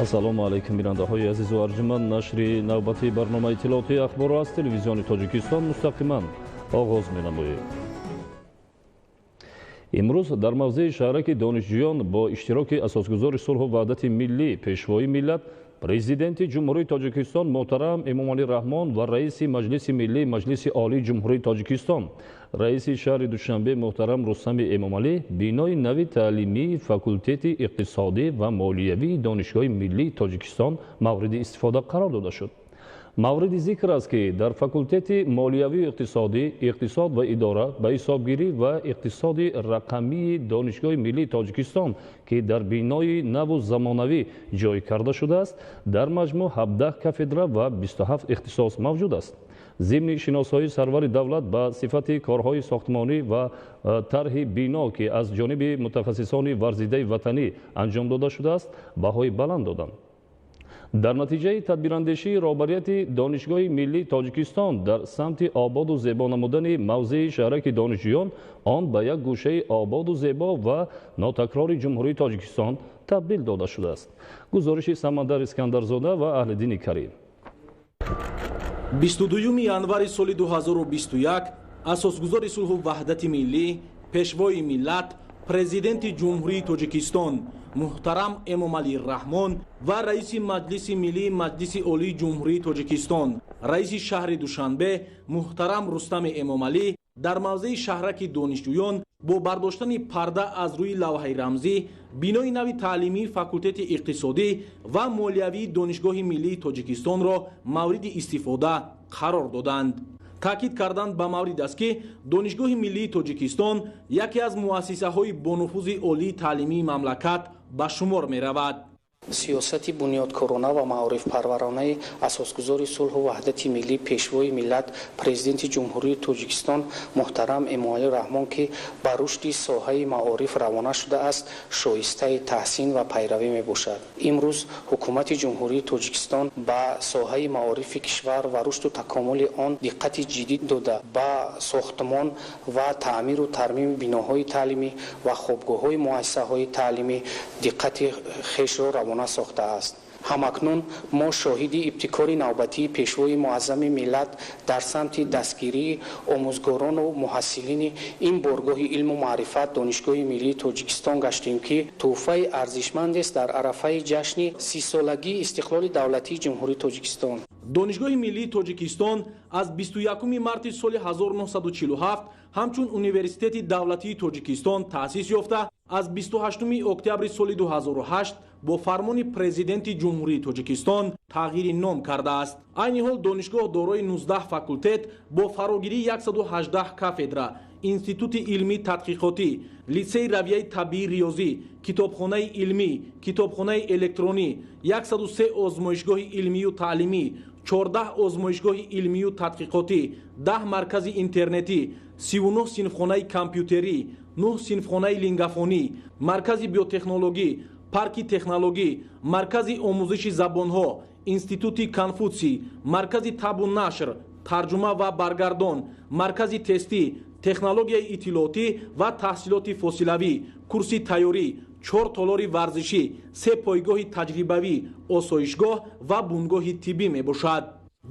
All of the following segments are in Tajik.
ассалому алайкум бинандаҳои азизу арҷуманд. нашри навбати барномаи иттилоотии ахбор аз телевизиони тоҷикистон мустақиман оғоз менамоем. имрӯз дар мавзеи шаҳраки донишҷӯён бо иштироки асосгузори сулҳу ваҳдати миллӣ пешвои миллат президенти ҷумҳурии тоҷикистон муҳтарам Эмомалӣ Раҳмон ва раиси маҷлиси миллии маҷлиси олии ҷумҳурии тоҷикистон раиси шаҳри Душанбе муҳтарам Рустами Эмомалӣ бинои нави таълимии факултети иқтисодӣ ва молиявии донишгоҳи миллии тоҷикистон мавриди истифода қарор дода шуд. мавриди зикр аст ки дар факултети молиявии иқтисодӣ иқтисод ва идора ба ҳисобгирӣ ва иқтисоди рақамии донишгоҳи миллии тоҷикистон ки дар бинои наву замонавӣ ҷой карда шудааст дар маҷмӯъ 17 кафедра ва 27 ихтисос мавҷуд аст. зимни шиносоии сарвари давлат ба сифати корҳои сохтмонӣ ва тарҳи бино ки аз ҷониби мутахассисони варзидаи ватанӣ анҷом дода шудааст баҳои баланд доданд. дар натиҷаи тадбирандешии роҳбарияти донишгоҳи миллии тоҷикистон дар самти ободу зебо намудани мавзеи шаҳраки донишҷӯён он ба як гӯшаи ободу зебо ва нотакрори ҷумҳурии тоҷикистон табдил дода шудааст. гузориши Самандар Искандарзода ва Аҳлиддини Карим. 22 январи соли 2021 асосгузори сулҳу ваҳдати миллӣ пешвои миллат президенти ҷумҳурии тоҷикистон муҳтарам Эмомалӣ Раҳмон ва раиси маҷлиси миллии маҷлиси олии ҷумҳурии тоҷикистон раиси шаҳри Душанбе муҳтарам Рустами Эмомалӣ дар мавзеи шаҳраки донишҷӯён бо бардоштани парда аз рӯи лавҳаи рамзӣ бинои нави таълимии факултети иқтисодӣ ва молиявии донишгоҳи миллии тоҷикистонро мавриди истифода қарор доданд. таъкид карданд ба маврид аст ки донишгоҳи миллии тоҷикистон яке аз муассисаҳои бонуфузи олии таълимии мамлакат ба шумор меравад. сиёсати бунёдкорона ва маорифпарваронаи асосгузори сулҳу ваҳдати миллӣ пешвои миллат президенти ҷумҳурии тоҷикистон муҳтарам Эмомалӣ Раҳмон ки ба рушди соҳаи маориф равона шудааст шоистаи таҳсин ва пайравӣ мебошад. имрӯз ҳукумати ҷумҳурии тоҷикистон ба соҳаи маорифи кишвар ва рушду такомули он диққати ҷиддӣ дода ба сохтмон ва таъмиру тармими биноҳои таълимӣ ва хобгоҳҳои муассисаҳои таълимӣ диққати хешро равона сохтааст. ҳамакнун мо шоҳиди ибтикори навбатии пешвои муаззами миллат дар самти дастгирии омӯзгорону муҳассилини ин боргоҳи илму маърифат донишгоҳи миллии тоҷикистон гаштем ки тӯҳфаи арзишмандест дар арафаи ҷашни 30-солагии истиқлоли давлатии ҷумҳурии тоҷикистон. донишгоҳи миллии тоҷикистон аз 21 марти соли 1947 ҳамчун университети давлатии тоҷикистон таъсис ёфта аз 28 октябри соли 2008 бо фармони президенти ҷумҳурии тоҷикистон тағйири ном кардааст. айни ҳол донишгоҳ дорои 19 факултет бо фарогирии 118 кафедра, институти илмӣ тадқиқотӣ, литсеи равияи табиӣ риёзӣ, китобхонаи илмӣ, китобхонаи электронӣ, 103 озмоишгоҳи илмию таълимӣ, 14 озмоишгоҳи илмию тадқиқотӣ, 10 маркази интернетӣ, 39 синфхонаи компютерӣ, 9 синфхонаи лингафонӣ, маркази биотехнологӣ, парки технологӣ, маркази омӯзиши забонҳо, институти Конфутсий, маркази табу нашр, тарҷума ва баргардон, маркази тестӣ, технологияи иттилоотӣ ва таҳсилоти фосилавӣ, курси тайёрӣ, 4 толори варзишӣ, 3 пойгоҳи таҷрибавӣ, осоишгоҳ ва бунгоҳи тиббӣ мебошад.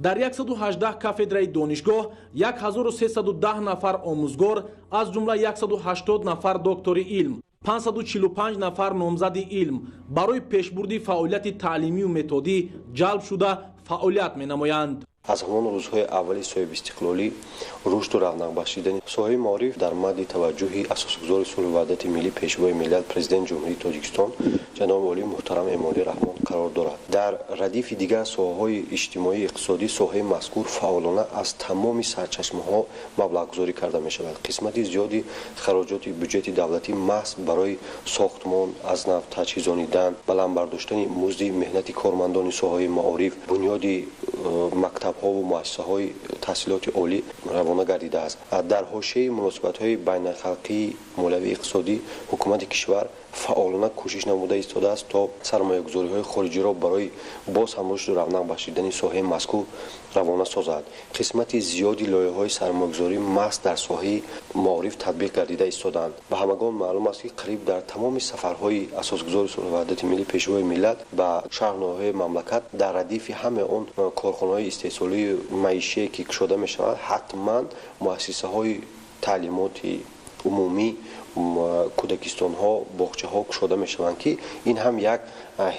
дар 118 кафедраи донишгоҳ 1310 нафар омӯзгор аз ҷумла 180 нафар доктори илм, 545 нафар номзади илм барои пешбурди фаъолияти таълимию методӣ ҷалб шуда фаъолият менамоянд. аз ҳамон рӯзҳои аввали соҳиби истиқлолӣ рушду равнақбахшидани соҳаи маориф дар мадди таваҷҷӯҳи асосгузори сулҳу ваҳдати миллӣ пешвои миллат президенти ҷумҳурии тоҷикистон ҷаноби олӣ муҳтарам Эмомалӣ Раҳмон қарор дорад. дар радифи дигар соҳаҳои иҷтимоии иқтисодӣ соҳаи мазкур фаъолона аз тамоми сарчашмаҳо маблағгузорӣ карда мешавад. қисмати зиёди хароҷоти бюҷети давлатӣ маҳз барои сохтмон, аз нав таҷҳизонидан, баландбардоштани музди меҳнати кормандони соҳаи маориф, бунёди мактабҳову муассисаҳои таҳсилоти олӣ равона гардидааст. дар ҳошияи муносибатҳои байналхалқии молиявии иқтисодӣ ҳукумати кишвар фаъолона кӯшиш намуда истодааст то сармоягузориҳои хориҷиро барои боз ҳам рушду равнақ бахшидани соҳаи мазкур равона созад. қисмати зиёди лоиҳаҳои сармоягузорӣ маҳз дар соҳаи маориф татбиқ гардида истодаанд. ба ҳамагон маълум аст ки қариб дар тамоми сафарҳои асосгузори сулҳу ваҳдати миллӣ пешвои миллат ба шаҳрноҳаҳои мамлакат дар радифи ҳама он корхонаҳои истеҳсолии маишие ки кушода мешаванд, ҳатман муассисаҳои таълимоти умумӣ, кӯдакистонҳо, боғчаҳо кушода мешаванд ки ин ҳам як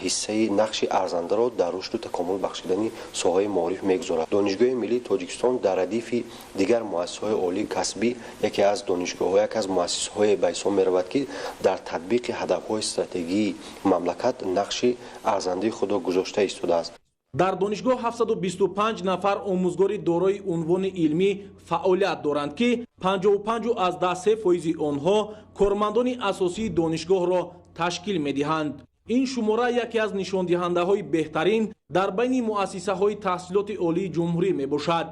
ҳиссаи нақши арзандаро дар рушду такомул бахшидани соҳаи маориф мегузорад. Донишгоҳи миллии Тоҷикистон дар радифи дигар муассисаҳои олии касбӣ яке аз донишгоҳҳо, яке аз муассисаҳое ба ҳисоб меравад ки дар татбиқи ҳадафҳои стратегии мамлакат нақши арзандаи худро гузошта истодааст. дар донишгоҳ 725 нафар омӯзгори дорои унвони илмӣ фаъолият доранд ки 55.3% онҳо кормандони асосии донишгоҳро ташкил медиҳанд. ин шумора яке аз нишондиҳандаҳои беҳтарин дар байни муассисаҳои таҳсилоти олии ҷумҳурӣ мебошад.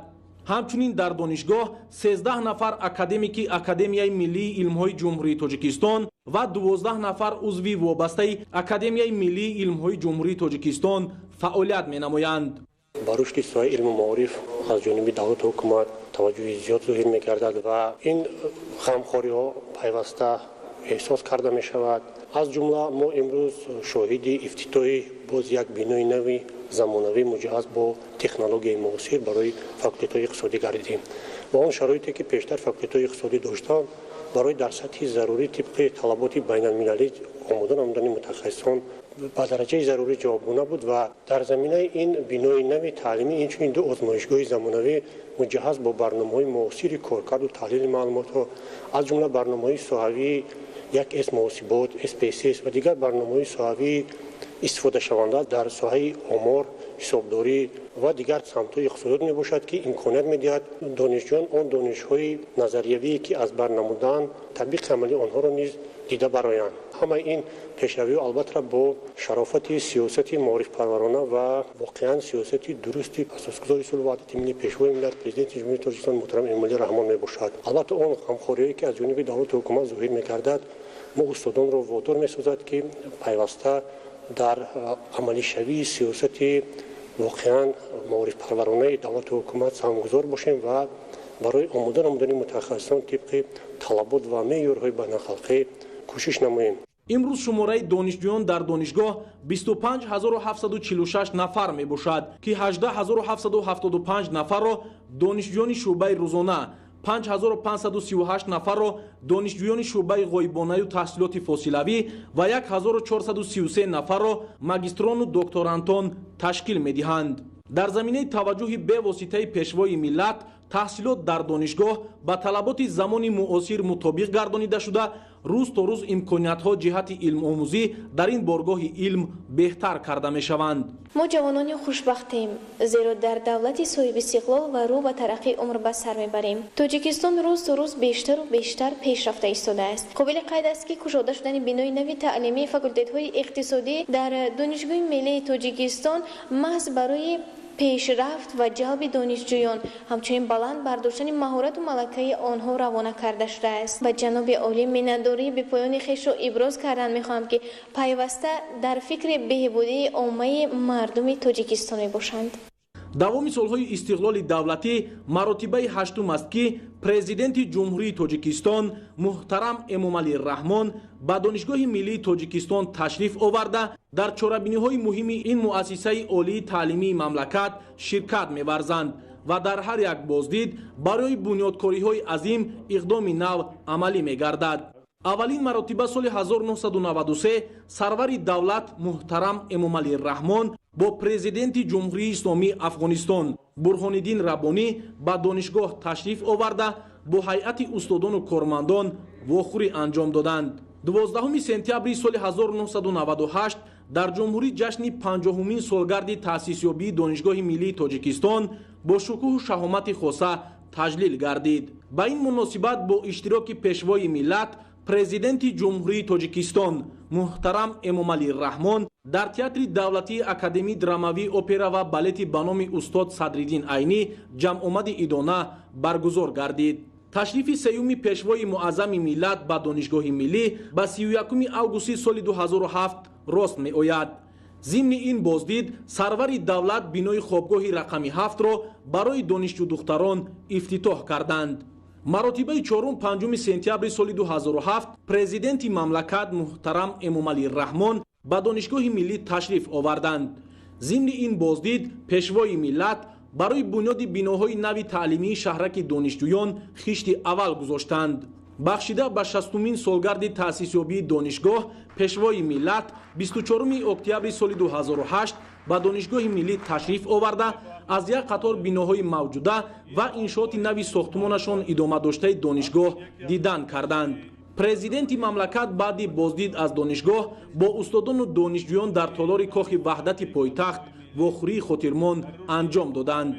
ҳамчунин дар донишгоҳ 13 нафар академики Академияи миллии илмҳои ҷумҳурии Тоҷикистон ва 12 нафар узви вобастаи Академияи миллии илмҳои ҷумҳурии Тоҷикистон фаъолият менамоянд. ба рушди соҳаи илму маориф аз ҷониби давлату ҳукумат таваҷҷӯҳи зиёд зоҳир мегардад ва ин ғамхориҳо пайваста эҳсос карда мешавад. аз ҷумла мо имрӯз шоҳиди ифтитоҳи боз як бинои нави замонавӣ муҷаҳҳаз бо технологияи муосир барои факултетҳои иқтисодӣ гардидем. ба он шароите ки пештар факултетҳои иқтисодӣ доштанд барои дар сатҳи зарурӣ тибқи талаботи байналмилалӣ омода намудани мутахассисон ба дараҷаи зарурӣ ҷавобгона буд ва дар заминаи ин бинои нави таълимӣ инчунин ду озмоишгоҳи замонавӣ муҷаҳҳаз бо барномаҳои муосири коркарду таҳлили маълумотҳо аз ҷумла барномаҳои соҳавии як муҳосибот, SPSS ва дигар барномаҳои соҳавии истифодашаванда дар соҳаи омор, ҳисобдорӣ ва дигар самтҳои иқтисодиёт мебошад ки имконият медиҳад донишҷӯён он донишҳои назариявие ки аз бар намуданд татбиқи амалии онҳоро низ дида бароянд. ҳамаи ин пешравиҳо албатта бо шарофати сиёсати маорифпарварона ва воқеан сиёсати дурусти асосгузори сулҳу ваҳдати миллӣ пешвои миллат президенти ҷумҳурии Тоҷикистон муҳтарам Эмомалӣ Раҳмон мебошад. албатта он ғамхориҳое ки аз ҷониби давлату ҳукумат зоҳир мегардад мо устодонро водор месозад ки пайваста дар амалишавии сиёсати воқеан маорифпарваронаи давлату ҳукумат саҳмгузор бошем ва барои омода намудани мутахассисон тибқи талабот ва меъёрҳои байналхалқӣ кӯшиш намоем. имрӯз шумораи донишҷӯён дар донишгоҳ 25746 нафар мебошад ки 18775 нафарро донишҷӯёни шӯъбаи рӯзона, 5538 нафарро донишҷӯёни шӯъбаи ғоибонаю таҳсилоти фосилавӣ ва 1433 нафарро магистрону докторантон ташкил медиҳанд. дар заминаи таваҷҷӯҳи бевоситаи пешвои миллат таҳсилот дар донишгоҳ ба талаботи замони муосир мутобиқ гардонида шуда рӯз то рӯз имкониятҳо ҷиҳати илмомӯзӣ дар ин боргоҳи илм беҳтар карда мешаванд. мо ҷавонони хушбахтем, зеро дар давлати соҳиби истиқлол ва рӯ ба тараққии умр ба сар мебарем. Тоҷикистон рӯз то рӯз бештару бештар пешрафта истодааст. қобили қайд аст ки кушода шудани бинои нави таълимии факултетҳои иқтисодӣ дар донишгоҳи миллии Тоҷикистон маҳз барои пешрафт ва ҷалби донишҷӯён ҳамчунин баланд бардоштани маҳорату малакаи онҳо равона карда шудааст. ба ҷаноби олӣ миннатдории бепоёни хешро иброз кардан мехоҳам ки пайваста дар фикри беҳбудии оммаи мардуми Тоҷикистон мебошанд. давоми солҳои истиқлоли давлатӣ маротибаи ҳаштум аст ки президенти ҷумҳурии Тоҷикистон муҳтарам Эмомалӣ Раҳмон ба донишгоҳи миллии Тоҷикистон ташриф оварда дар чорабиниҳои муҳими ин муассисаи олии таълимии мамлакат ширкат меварзанд ва дар ҳар як боздид барои бунёдкориҳои азим иқдоми нав амалӣ мегардад. аввалин маротиба соли 1993 сарвари давлат муҳтарам Эмомалӣ Раҳмон бо президенти ҷумҳурии исломии Афғонистон Бурҳониддин Раббонӣ ба донишгоҳ ташриф оварда бо ҳайати устодону кормандон вохӯрӣ анҷом доданд. 12 сентябри соли 1998 дар ҷумҳурӣ ҷашни 50-умин солгарди таъсисёбии донишгоҳи миллии Тоҷикистон бо шукӯҳу шаҳомати хоса таҷлил гардид. ба ин муносибат бо иштироки пешвои миллат президенти ҷумҳурии Тоҷикистон муҳтарам Эмомалӣ Раҳмон дар театри давлатии академии драмавии опера ва балети ба номи устод Садриддин Айнӣ ҷамъомади идона баргузор гардид. تشریف سیومی پیشوای معظم ملت به دانشگاه ملی به 31 آگوست سال 2007 راست می آید. ضمن این بازدید سرور دولت بینای خوابگاه رقم 7 را برای دانشجو دختران افتتاح کردند. مراتبه 4-5 سپتامبر سال 2007 پرزیدنت مملکت محترم امامعلی رحمان به دانشگاه ملی تشریف آوردند. ضمن این بازدید پیشوای ملت برای بنیاد بناهای نو تعلیمی شهرک دانشجویان خشت اول گذاشتند. بخشیده به 60مین سالگرد تأسیسیابی دانشگاه، پیشوای ملت 24 اکتبر سال 2008 به دانشگاه ملی تشریف آورده از یک قطار بناهای موجوده و انشاءات نو ساختمانشان ادامه داشته دانشگاه دیدن کردند. پرزیدنت مملکت بعد بازدید از دانشگاه با استادان و دانشجویان در تالار کاخ وحدت پایتخت واخوری خاطرماند انجام دادند.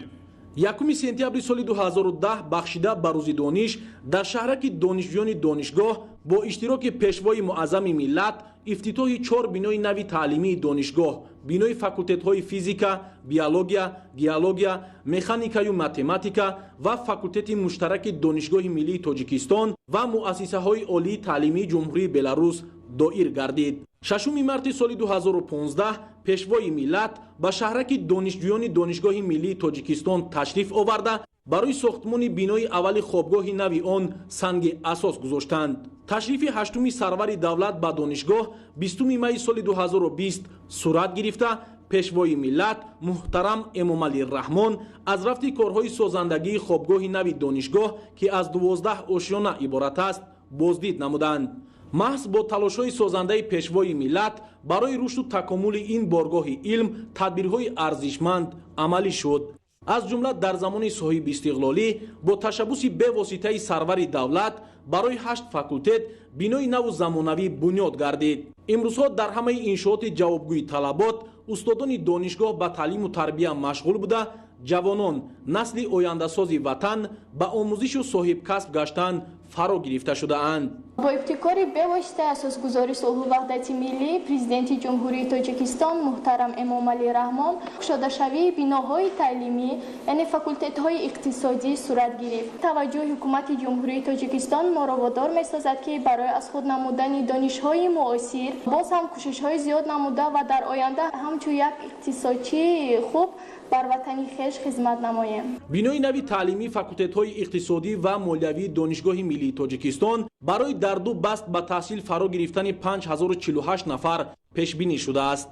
1 سپتامبر سال 2010 بخشیده به روز دانش در شهرک دانشجویان دانشگاه با اشتراک پیشوای معظم ملت افتتاح 4 بینای نو تعلیمی دانشگاه، بینای فاکولتت‌های فیزیکا، بیولوژیا، گیولوژیا، مکانیکا و متماتیکا و فاکولتت مشترک دانشگاه ملی تاجیکستان و مؤسسه‌های عالی تعلیمی جمهوری بلاروس دایر گردید. 6 مارس سال 2015 پیشوای ملت به شهرک دانشجویان دانشگاه ملی تاجیکستان تشریف آورده برای ساختمان بینای اول خوابگاه نو آن سنگ اساس گذاشتند. تشریف 8 سرور دولت به دانشگاه 20 می سال 2020 صورت گرفته پیشوای ملت محترم امامعلی رحمان از رفت کارهای سازندگی خوابگاه نو دانشگاه که از 12 آشیانه عبارت است بازدید نمودند. محض با تلاش‌های سازنده پیشوای ملت برای رشد و تکامل این بارگاه علم تدبیرهای ارزشمند عملی شد. از جمله در زمان صاحب استقلالی با تشبث به واسطه سرور دولت برای 8 فاکولتت بینای نو زمانوی بنیاد گردید. امروزها در همه انشاءات جوابگوی طلبات استادان دانشگاه به تعلیم و تربیت مشغول بوده جوانان نسل آینده‌ساز وطن به آموزش و صاحب کسب گشتن فرا گرفته شده اند. با ابتکار به واسطه اساسگذاری صلح و وحدت ملی پرزیدنت جمهوری تاجیکستان محترم امامعلی رحمان شده شوی بناهای تعلیمی یعنی فاکولتت‌های اقتصادی صورت گرفت. توجه حکومت جمهوری تاجیکستان ما را وادار می‌سازد که برای از خود نمودن دانش‌های معاصر باز هم کوشش‌های زیاد نموده و در آینده همچون یک اقتصادچی خوب بر وطن خویش خدمت نماییم. بینای نوی تعلیمی فاکولتت‌های اقتصادی و مالیوی دانشگاه ملی تاجیکستان برای در 2 بست به تحصیل فرا گرفتن 5048 نفر پیش بینی شده است.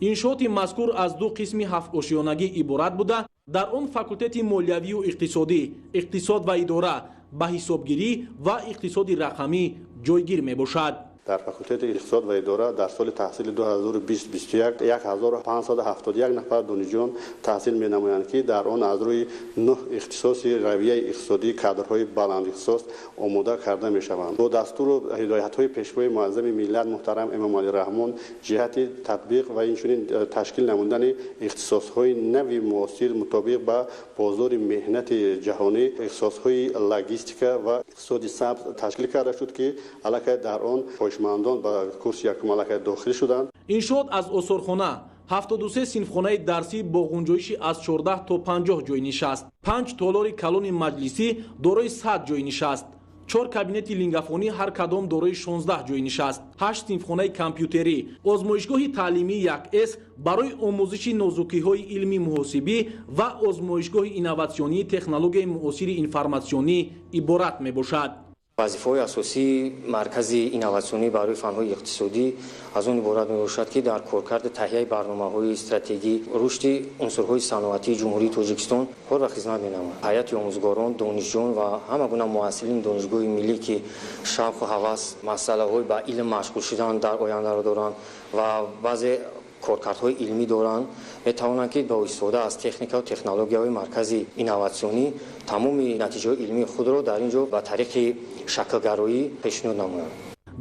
انشاءات مذکور از 2 قسم 7 آشیانگی عبارت بوده. در آن فاکولتت مالیوی و اقتصادی، اقتصاد و اداره، به حسابگیری و اقتصاد رقمی جایگیر می باشد. در فاکولته اقتصاد و اداره در سال تحصیل 2020-21 1571 نفر دانشجویان تحصیل می‌نمایند که در آن از روی 9 اختصاصی رویه اقتصادی کادرهای بلند اختصاص آماده کرده می‌شوند. با دستور و هدایت‌های پیشوای معظم ملت محترم امامعلی رحمان جهت تطبیق و اینچنین تشکیل نمودن اختصاص‌های نوی معاصر مطابق با بازار مهنت جهانی اختصاص‌های لوجستیک و اقتصاد سبز تشکیل کرده شد که علاوه در آن دانشمندان با کورس یک ملکه داخلی شدند. انشاءات از آثارخانه 73 صنفخانه درسی با گنجایش از 14 تا 50 جای نشست، 5 تالار کلون مجلسی دارای 100 جای نشست، 4 کابینت لینگافونی هر کدام دارای 16 جای نشست، 8 صنفخانه کامپیوتری، آزمایشگاه تعلیمی 1S برای آموزش نازکی‌های علمی محاسبی و آزمایشگاه اینواسیونی تکنولوژی معاصر اینفورماسیونی عبارت میباشد. وظیفه‌های اساسی مرکز اینواسیونی برای فن‌های اقتصادی از اون عبارت می‌باشد که در کارکرد تهیه برنامه‌های استراتژی رشد عنصرهای صنعتی جمهوری تاجیکستان کار و خدمت می‌نماید. هیئت آموزگاران، دانشجویان و همه گونه محصلین دانشگاه ملی که شوق و هوس مسائل‌های با علم مشغول شدن در آینده را دارند و بعضی کارکردهای علمی دارند می‌توانند که با استفاده از تکنیک و تکنولوژی‌های مرکز اینواسیونی تمام نتیجه علمی خود را در اینجا به طریق شکل‌گرایی پیشنهاد نمایند.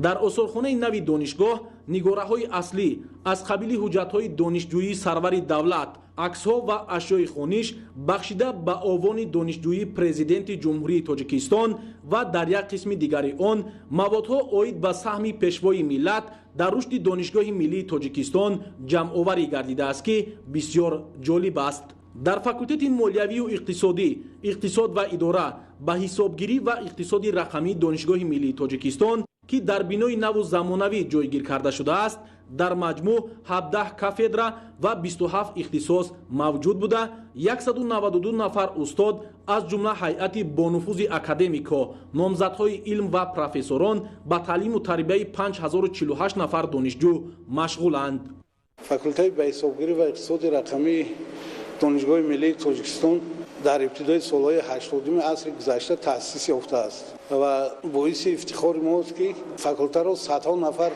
در آثارخانه نوی دانشگاه نگاره‌های اصلی از قبیل حجت‌های دانشجویی سرور دولت، عکس‌ها و اشیاء خوانش بخشیده به آوان دانشجویی پرزیدنت جمهوری تاجیکستان و در یک قسم دیگری آن موادها عاید به سهم پیشوای ملت در رشد دانشگاه ملی تاجیکستان جمع‌آوری گردیده است که بسیار جالب است. дар факултети молиявию иқтисодӣ, иқтисод ва идора ба ҳисобгирӣ ва иқтисоди рақамии донишгоҳи миллии тоҷикистон ки дар бинои наву замонавӣ ҷойгир карда шудааст, дар маҷмӯъ 17 кафедра ва 27 ихтисос мавҷуд буда 192 нафар устод аз ҷумла ҳайати бонуфузи академико, номзадҳои илм ва профессорон ба таълиму тарбияи 5048 нафар донишҷӯ машғуланд. факултаи ба ҳисобгирӣ ва иқтисоди рақамии донишгоҳи миллии тоҷикистон дар ибтидои солҳои 80-уми асри гузашта таъсис ёфтааст ва боиси ифтихори мост ки факултаро садҳо нафар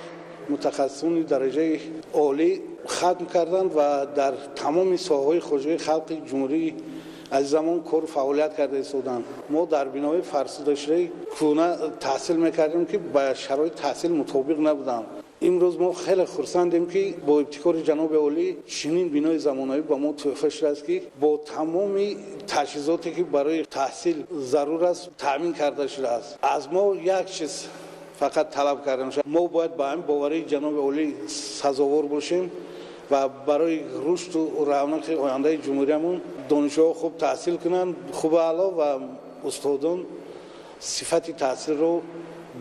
мутахассисони дараҷаи олӣ хатм карданд ва дар тамоми соҳаҳои хоҷаи халқи ҷумҳурии азизамон кор фаъолият карда истоданд. мо дар бинои фарсудашудаи кӯна таҳсил мекардем ки ба шароити таҳсил мутобиқ набуданд. имрӯз мо хеле хурсандем ки бо ибтикори ҷаноби олӣ чунин бинои замонавӣ ба мо тӯҳфа шудааст ки бо тамоми таҷҳизоте ки барои таҳсил зарур аст таъмин карда шудааст. аз мо як чиз фақат талаб карда мешавад, мо бояд ба ҳамин боварии ҷаноби олӣ сазовор бошем ва барои рушду равнақи ояндаи ҷумҳуриямон донишҷӯҳо хуб таҳсил кунанд, хуба аъло ва устодон сифати таҳсилро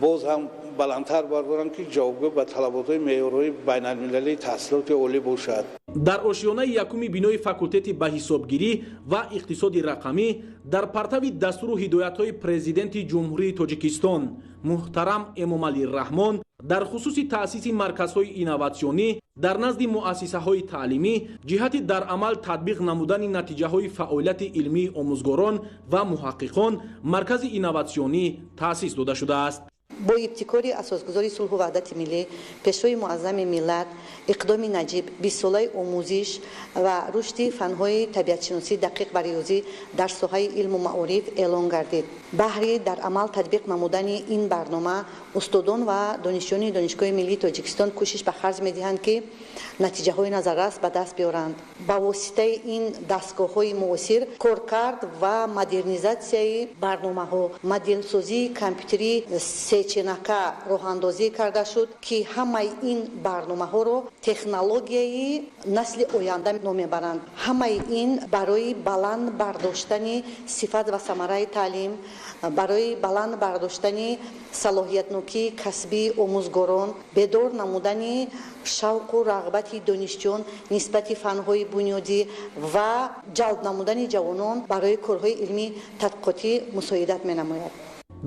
боз ҳам баландтар бардоранд ки ҷавобгӯ ба талаботҳои меъёрҳои байналмилалии таҳсилоти олӣ бошад. дар ошёнаи якуми бинои факултети ба ҳисобгирӣ ва иқтисоди рақамӣ дар партави дастуру ҳидоятҳои президенти ҷумҳурии тоҷикистон муҳтарам Эмомалӣ Раҳмон дар хусуси таъсиси марказҳои инноватсионӣ дар назди муассисаҳои таълимӣ ҷиҳати дар амал татбиқ намудани натиҷаҳои фаъолияти илмии омӯзгорон ва муҳаққиқон маркази инноватсионӣ таъсис дода шудааст. бо ибтикори асосгузори сулҳу ваҳдати миллӣ, пешрои муаззами миллат, иқдоми наҷиб, 20 солаи омӯзиш ва рушди фанҳои табиатшиносӣ дақиқ ва риёзӣ дар соҳаи илму маориф эълон гардид. баҳри дар амал татбиқ намудани ин барнома устодон ва донишҷӯёни донишгоҳи миллии тоҷикистон кӯшиш ба харҷ медиҳанд ки натиҷаҳои назаррас ба даст биёранд. ба воситаи ин дастгоҳҳои муосир коркард ва модернизатсияи барномаҳо, моделсозии компютери сеченака роҳандозӣ карда шуд ки ҳамаи ин барномаҳоро технологияи насли оянда ном мебаранд. ҳамаи ин барои баланд бардоштани сифат ва самараи таълим, барои баланд бардоштани салоҳиятнокии касбии омӯзгорон, бедор намудани шавқу рағбати донишҷӯён нисбати фанҳои бунёдӣ ва ҷалб намудани ҷавонон барои корҳои илмии тадқиқотӣ мусоидат менамояд.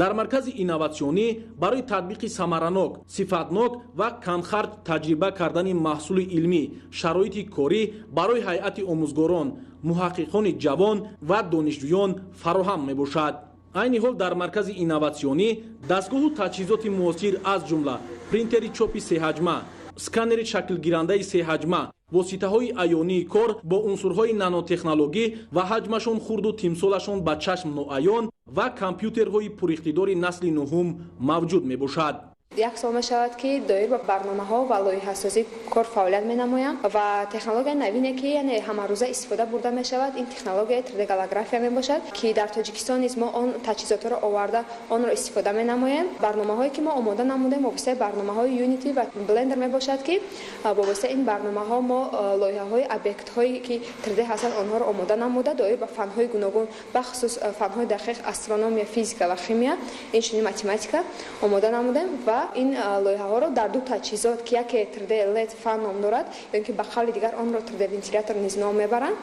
дар маркази инноватсионӣ барои татбиқи самаранок, сифатнок ва камхарҷ таҷриба кардани маҳсули илмӣ, шароити корӣ барои ҳайати омӯзгорон, муҳаққиқони ҷавон ва донишҷӯён фароҳам мебошад. айни ҳол дар маркази инноватсионӣ дастгоҳу таҷҳизоти муосир аз ҷумла принтери чопи сеҳаҷма, сканери шаклгирандаи сеҳаҷма, воситаҳои аёнии кор бо унсурҳои нанотехнологӣ ва ҳаҷмашон хурду тимсолашон ба чашм ноаён ва компютерҳои пуриқтидори насли нуҳум мавҷуд мебошад. як сол мешавад ки доир ба барномаҳо ва лоиҳасозӣ кор фаъолият менамоям ва технологияи навине ки яъне ҳамарӯза истифода бурда мешавад, ин технологияи 3D голография мебошад ки дар тоҷикистон низ мо он таҷҳизотро оварда онро истифода менамоем. барномаҳое ки мо омода намудаем вобастаи барномаҳои Unity ва Blender мебошад ки вобастаи ин барномаҳо мо лоиҳаҳои объектҳое ки 3D ҳастанд онҳоро омода намуда доир ба фанҳои гуногун бахусус фанҳои дақиқ астрономия, физика ва химия, инчунин математика омода намудаем ва ин лоиҳаҳоро дар ду таҷҳизот ки яке 3D LED фан ном дорад ё ки ба қавли дигар онро 3D вентилятор низ ном мебаранд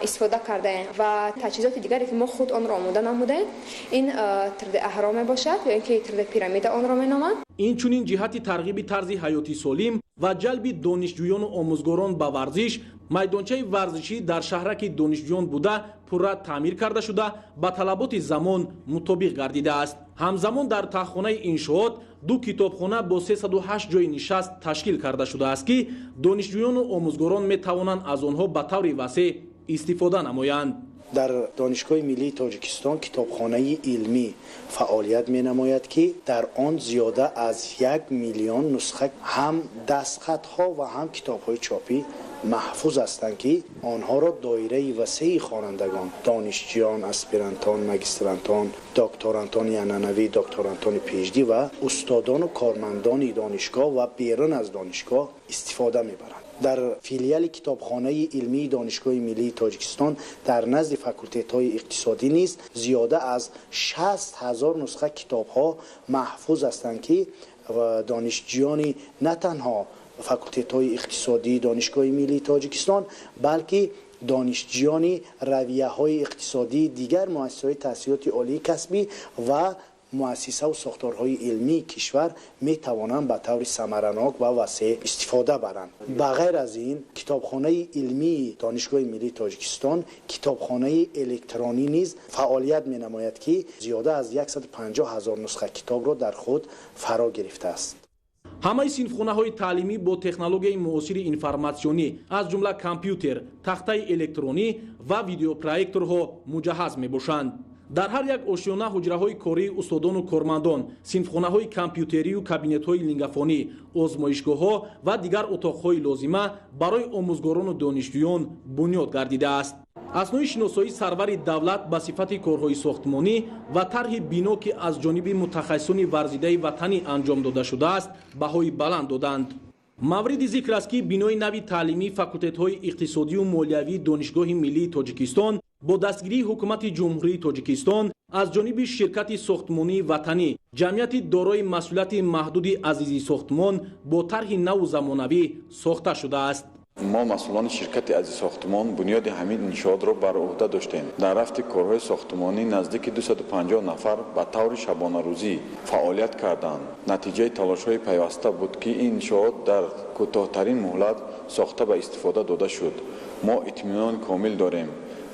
истифода кардаем ва таҷҳизоти дигаре ки мо худ онро омода намудаем ин 3D аҳром мебошад ё ки 3D пирамида онро меноманд. инчунин ҷиҳати тарғиби тарзи ҳаёти солим ва ҷалби донишҷӯёну омӯзгорон ба варзиш, майдончаи варзишӣ дар шаҳраки донишҷӯён буда пурра таъмир карда шуда ба талаботи замон мутобиқ гардидааст. ҳамзамон дар таҳхонаи иншоот 2 китобхона бо 308 ҷойи нишаст ташкил карда шудааст ки донишҷӯёну омӯзгорон метавонанд аз онҳо ба таври васеъ истифода намоянд. дар донишгоҳи миллии тоҷикистон китобхонаи илмӣ фаъолият менамояд ки дар он зиёда аз 1 миллион нусха ҳам дастхатҳо ва ҳам китобҳои чопӣ маҳфуз ҳастанд ки онҳоро доираи васеи хонандагон, донишҷӯён, аспирантон, магистрантон, докторантони анъанавӣ, докторантони PhD ва устодону кормандони донишгоҳ ва берун аз донишгоҳ истифода мебаранд. در فیلیال کتابخانه علمی دانشگاه ملی تاجیکستان در نزد فاکولته‌های اقتصادی نیز زیاده از 60,000 نسخه کتاب‌ها محفوظ هستند که دانشجویان نه تنها فاکولته‌های اقتصادی دانشگاه ملی تاجیکستان بلکه دانشجویان رویه‌های اقتصادی دیگر مؤسسه‌های تحصیلات عالی کسبی و مؤسسه و ساختارهای علمی کشور می توانند به طور ثمرناک و وسیع استفاده برند. بغیر از این کتابخانه علمی دانشگاه ملی تاجیکستان کتابخانه الکترونی نیز فعالیت می نماید که زیاده از 150,000 نسخه کتاب را در خود فرا گرفته است. ҳамаи синфхонаҳои таълимӣ бо технологияи муосири информатсионӣ аз ҷумла компютер, тахтаи электронӣ ва видеопроекторҳо муҷаҳҳаз мебошанд. дар ҳар як ошёна ҳуҷраҳои кории устодону кормандон, синфхонаҳои компютерию кабинетҳои лингафонӣ, озмоишгоҳҳо ва дигар утоқҳои лозима барои омӯзгорону донишҷӯён бунёд гардидааст. аснои шиносоии сарвари давлат ба сифати корҳои сохтмонӣ ва тарҳи бино ки аз ҷониби мутахассисони варзидаи ватанӣ анҷом дода шудааст баҳои баланд доданд. мавриди зикр аст ки бинои нави таълимии факултетҳои иқтисодию молиявии донишгоҳи миллии тоҷикистон бо дастгирии ҳукумати ҷумҳурии тоҷикистон аз ҷониби ширкати сохтмонии ватанӣ ҷамъияти дорои масъулияти маҳдуди азизи сохтмон бо тарҳи наву замонавӣ сохта шудааст. ما مسئولان شرکت عزیز ساختمان بنیاد همین انشاءات را بر عهده داشتیم. در رفت کارهای ساختمانی نزدیک 250 نفر به طور شبانه روزی فعالیت کردند. نتیجه تلاش‌های پیوسته بود که این انشاءات در کوتاه‌ترین مهلت ساخته به استفاده داده شد. ما اطمینان کامل داریم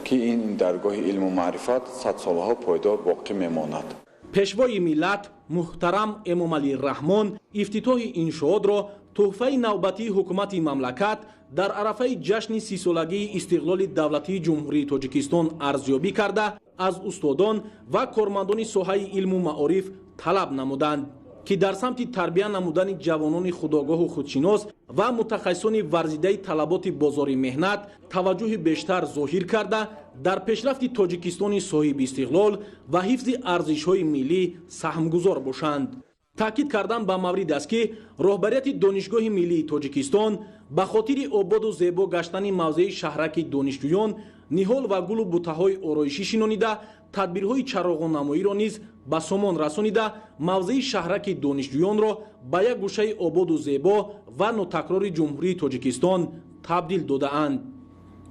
که این درگاه علم و معرفت 100 سالها پایدار باقی میماند. пешвои миллат муҳтарам эмомалӣ раҳмон ифтитоҳи иншоотро тӯҳфаи навбатии ҳукумати мамлакат дар арафаи ҷашни 30-солагии истиқлоли давлатии ҷумҳурии тоҷикистон арзёбӣ карда аз устодон ва кормандони соҳаи илму маориф талаб намуданд ки дар самти тарбия намудани ҷавонони худогоҳу худшинос ва мутахассисони варзидаи талаботи бозори меҳнат таваҷҷӯҳи бештар зоҳир карда дар пешрафти тоҷикистони соҳиби истиқлол ва ҳифзи арзишҳои миллӣ саҳмгузор бошанд. таъкид кардан ба маврид аст ки роҳбарияти донишгоҳи миллии тоҷикистон ба хотири ободу зебо гаштани мавзеи шаҳраки донишҷӯён ниҳол ва гулу бутаҳои ороишӣ шинонида тадбирҳои чароғонамоиро низ ба сомон расонида мавзеи шаҳраки донишҷӯёнро ба як гӯшаи ободу зебо ва нотакрори ҷумҳурии тоҷикистон табдил додаанд.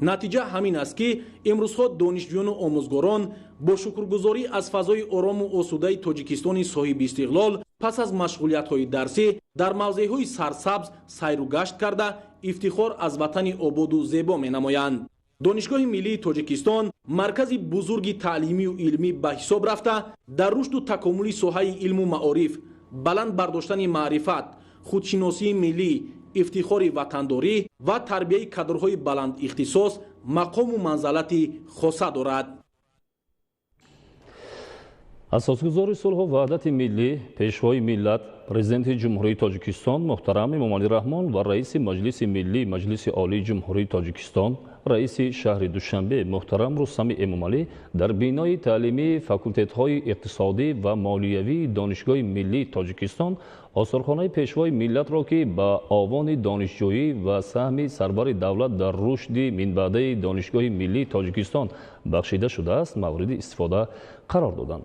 натиҷа ҳамин аст ки имрӯзҳо донишҷӯёну омӯзгорон бо шукргузорӣ аз фазои орому осудаи тоҷикистони соҳиби истиқлол пас аз машғулиятҳои дарсӣ дар мавзеъҳои сарсабз сайру гашт карда ифтихор аз ватани ободу зебо менамоянд. донишгоҳи миллии тоҷикистон маркази бузурги таълимию илмӣ ба ҳисоб рафта дар рушду такомули соҳаи илму маориф, баланд бардоштани маърифат, худшиносии миллӣ, ифтихори ватандорӣ ва тарбияи кадрҳои баландихтисос мақому манзалати хоса дорад. асосгузори сулҳу ваҳдати миллӣ, пешвои миллат, президенти ҷумҳурии тоҷикистон муҳтарам эмомалӣ раҳмон ва раиси маҷлиси миллӣ, маҷлиси олии ҷумҳурии тоҷикистон, раиси шаҳри душанбе муҳтарам рустами эмомалӣ дар бинои таълимии факултетҳои иқтисодӣ ва молиявии донишгоҳи миллии тоҷикистон осорхонаи пешвои миллатро ки ба овони донишҷӯӣ ва саҳми сарвари давлат дар рушди минбаъдаи донишгоҳи миллии тоҷикистон бахшида шудааст мавриди истифода қарор доданд.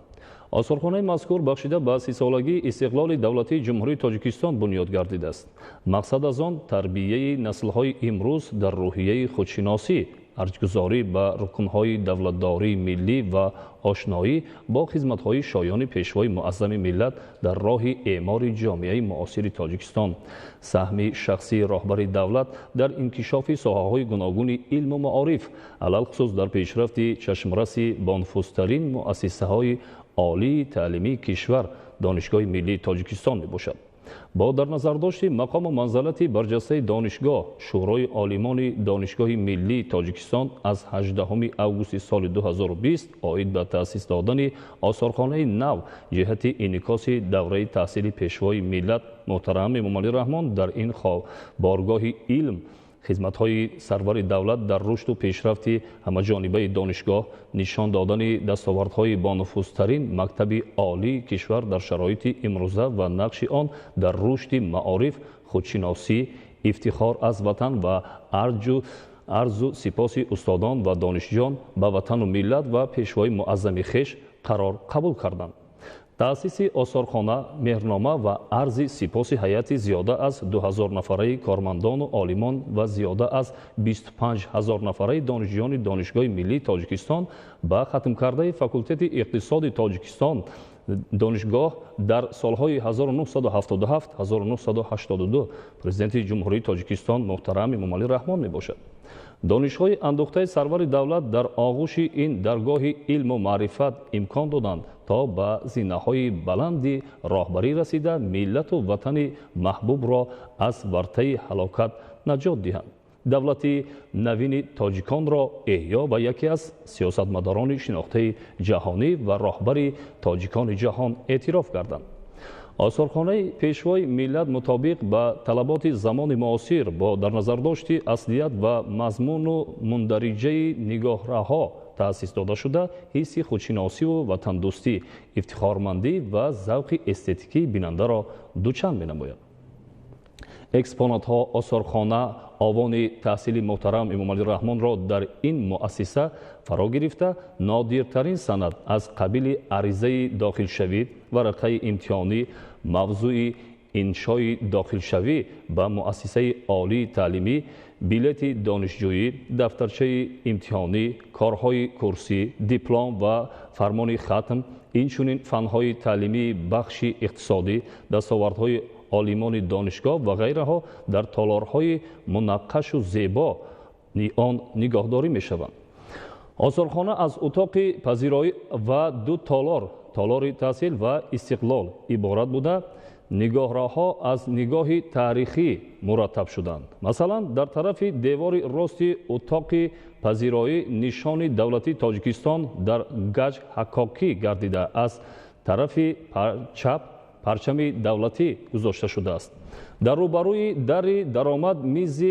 осорхонаи мазкур бахшида ба 30-солагии истиқлоли давлатии ҷумҳурии тоҷикистон бунёд гардидааст. мақсад аз он тарбияи наслҳои имрӯз дар рӯҳияи худшиносӣ, арҷгузорӣ ба рукнҳои давлатдории миллӣ ва ошноӣ бо хизматҳои шоёни пешвои муаззами миллат дар роҳи эъмори ҷомеаи муосири тоҷикистон, саҳми шахсии роҳбари давлат дар инкишофи соҳаҳои гуногуни илму маориф, алалхусус дар пешрафти чашмраси бонфузтарин муассисаҳои олии таълимии кишвар донишгоҳи миллии тоҷикистон мебошад. бо дар назардошти мақому манзалати барҷастаи донишгоҳ, шӯрои олимони донишгоҳи миллии тоҷикистон аз 18 августи соли 2020 оид ба таъсис додани осорхонаи нав ҷиҳати инъикоси давраи таҳсили пешвои миллат муҳтарам эмомалӣ раҳмон дар ин боргоҳи илм, хизматҳои сарвари давлат дар рушду пешрафти ҳамаҷонибаи донишгоҳ, нишон додани дастовардҳои бонуфузтарин мактаби олии кишвар дар шароити имрӯза ва нақши он дар рушди маориф, худшиносӣ, افتخار از وطن و ارزو سپاس استادان و دانشجویان به وطن و ملت و پیشوای معظم خویش قرار قبول کردند. تأسیس آثارخانه، مهرنامه و عرض سپاس هیئت زیاده از 2000 نفره کارمندان و عالمان و زیاده از 25000 نفره دانشجویان دانشگاه ملی تاجیکستان به ختم کرده فاکولته اقتصاد تاجیکستان دانشگاه در سالهای 1977-1982 پرزیدنت جمهوری تاجیکستان محترم امامعلی رحمان می باشد. دانش‌های اندوخته سرور دولت در آغوش این درگاه علم و معرفت امکان دادند تا به زینه‌های بلندی راهبری رسیده ملت و وطن محبوب را از ورطه هلاکت نجات دهند. دولت نوین تاجیکان را احیا به یکی از سیاستمداران شناخته جهانی و راهبر تاجیکان جهان اعتراف کردند. آثارخانه پیشوای ملت مطابق به طلبات زمان معاصر با در نظر داشتی اصلیت و مضمون و مندرجه نگاهرها تأسیس داده شده، حس خودشناسی و وطندوستی، افتخارمندی و ذوق استتیکی بیننده را دوچند می‌نماید. اکسپونات ها آثارخانه آوان تحصیل محترم امامعلی رحمان را در این مؤسسه فرا گرفته نادرترین سند از قبیل عریضه داخل شوی، ورقه امتحانی، موضوع انشای داخل شوی به مؤسسه عالی تعلیمی، بلیت دانشجویی، دفترچه امتحانی، کارهای کورسی، دیپلم و فرمان ختم، اینچنین فنهای تعلیمی، بخش اقتصادی، دستاوردهای عالمان دانشگاه و غیره ها در تالارهای منقش و زیبا آن نگاهداری می شوند. آثارخانه از اتاق پذیرایی و دو تالار تحصیل و استقلال عبارت بوده. نگاهرها از نگاه تاریخی مرتب شدند. مثلا در طرف دیوار راست اتاق پذیرایی نشان دولتی تاجیکستان در گچ حکاکی گردیده، از طرف چپ پرچم دولتی گذاشته شده است. در روبروی در درآمد میز